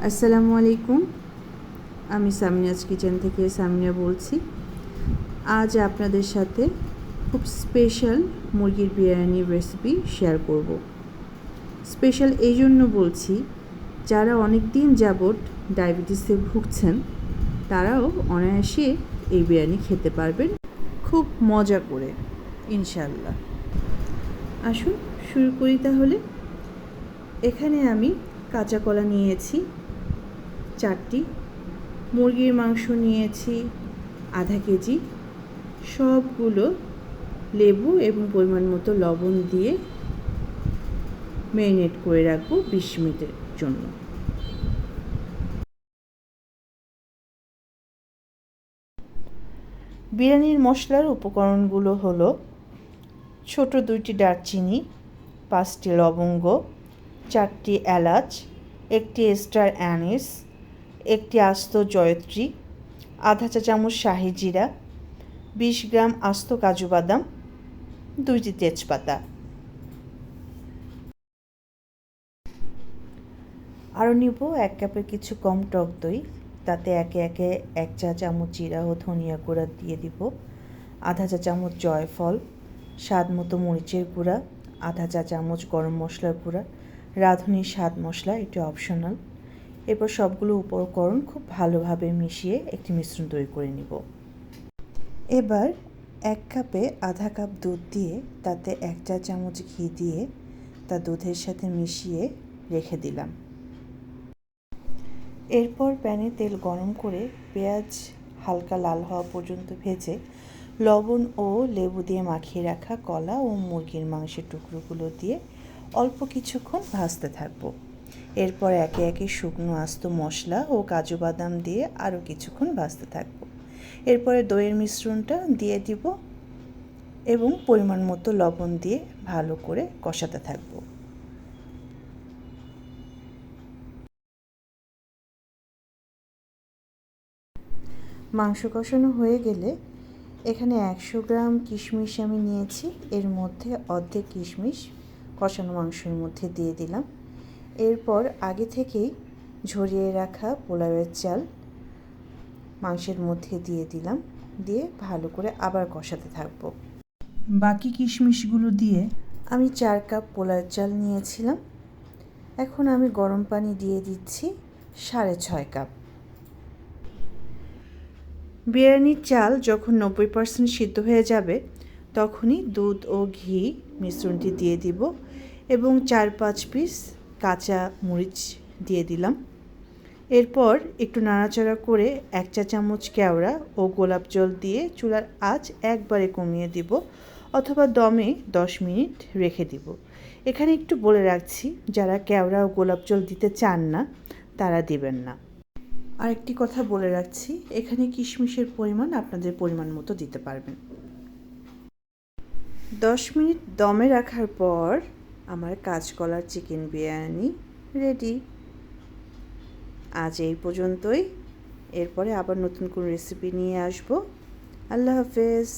আসসালামু আলাইকুম। আমি সামিয়াজ কিচেন থেকে সামিয়া বলছি। আজ আপনাদের সাথে খুব স্পেশাল মুরগির বিরিয়ানির রেসিপি শেয়ার করব। স্পেশাল এই জন্য বলছি, যারা অনেক দিন যাবৎ ডায়াবেটিসে ভুগছেন তারাও অনায়াসে এই বিরিয়ানি খেতে পারবেন খুব মজা করে, ইনশাল্লাহ। আসুন শুরু করি তাহলে। এখানে আমি কাঁচা কলা নিয়েছি 4টি, মুরগির মাংস নিয়েছি আধা কেজি। সবগুলো লেবু এবং পরিমাণ মতো লবণ দিয়ে ম্যারিনেট করে রাখবো 20 মিনিটের জন্য। বিরিয়ানির মশলার উপকরণগুলো হলো ছোট 2টি দারচিনি, 5টি লবঙ্গ, 4টি এলাচ, 1টি স্টার অ্যানিস, 1টি আস্ত জয়ত্রী, আধা চা চামচ শাহি জিরা, 20 গ্রাম আস্ত কাজু বাদাম, 2টি তেজপাতা। আরও নিব 1 কাপের কিছু কম টক দই, তাতে একে একে 1 চা চামচ জিরা ও ধনিয়া গুঁড়া দিয়ে দিব, আধা চা চামচ জয়ফল, স্বাদ মতো মরিচের গুঁড়া, আধা চা চামচ গরম মশলার গুঁড়া, রাঁধুনির স্বাদ মশলা, এটি অপশনাল। এরপর সবগুলো উপকরণ খুব ভালোভাবে মিশিয়ে একটি মিশ্রণ তৈরি করে নিব। এবার 1 কাপে আধা কাপ দুধ দিয়ে তাতে 1 চা চামচ ঘি দিয়ে তা দুধের সাথে মিশিয়ে রেখে দিলাম। এরপর প্যানে তেল গরম করে পেঁয়াজ হালকা লাল হওয়া পর্যন্ত ভেজে লবণ ও লেবু দিয়ে মাখিয়ে রাখা কলা ও মুরগির মাংসের টুকরোগুলো দিয়ে অল্প কিছুক্ষণ ভাজতে থাকবো। এরপর একে একে শুকনো আস্ত মশলা ও কাজু বাদাম দিয়ে আরও কিছুক্ষণ ভাজতে থাকবো। এরপরে দইয়ের মিশ্রণটা দিয়ে দিব এবং পরিমাণ মতো লবণ দিয়ে ভালো করে কষাতে থাকবো। মাংস কষানো হয়ে গেলে এখানে 100 গ্রাম কিশমিশ আমি নিয়েছি, এর মধ্যে অর্ধেক কিশমিশ কষানো মাংসের মধ্যে দিয়ে দিলাম। এরপর আগে থেকেই ঝরিয়ে রাখা পোলাওয়ের চাল মাংসের মধ্যে দিয়ে দিলাম, দিয়ে ভালো করে আবার কষাতে থাকবো। বাকি কিশমিশগুলো দিয়ে আমি 4 কাপ পোলাওয়ের চাল নিয়েছিলাম। এখন আমি গরম পানি দিয়ে দিচ্ছি 6.5 কাপ। বিরিয়ানির চাল যখন 90% সিদ্ধ হয়ে যাবে তখনই দুধ ও ঘি মিশ্রণটি দিয়ে দিব এবং 4-5 পিস কাঁচা মরিচ দিয়ে দিলাম। এরপর একটু নাড়াচাড়া করে 1 চা চামচ কেওড়া ও গোলাপ জল দিয়ে চুলার আঁচ একবারে কমিয়ে দিব অথবা দমে 10 মিনিট রেখে দিব। এখানে একটু বলে রাখছি, যারা কেওড়া ও গোলাপ জল দিতে চান না তারা দিবেন না। আরেকটি কথা বলে রাখছি, এখানে কিশমিশের পরিমাণ আপনাদের পরিমাণ মতো দিতে পারবেন। 10 মিনিট দমে রাখার পর আমার কাঁচকলার চিকেন বিরিয়ানি রেডি। আজ এই পর্যন্তই। এরপরে আবার নতুন কোনো রেসিপি নিয়ে আসবো। আল্লাহ হাফেজ।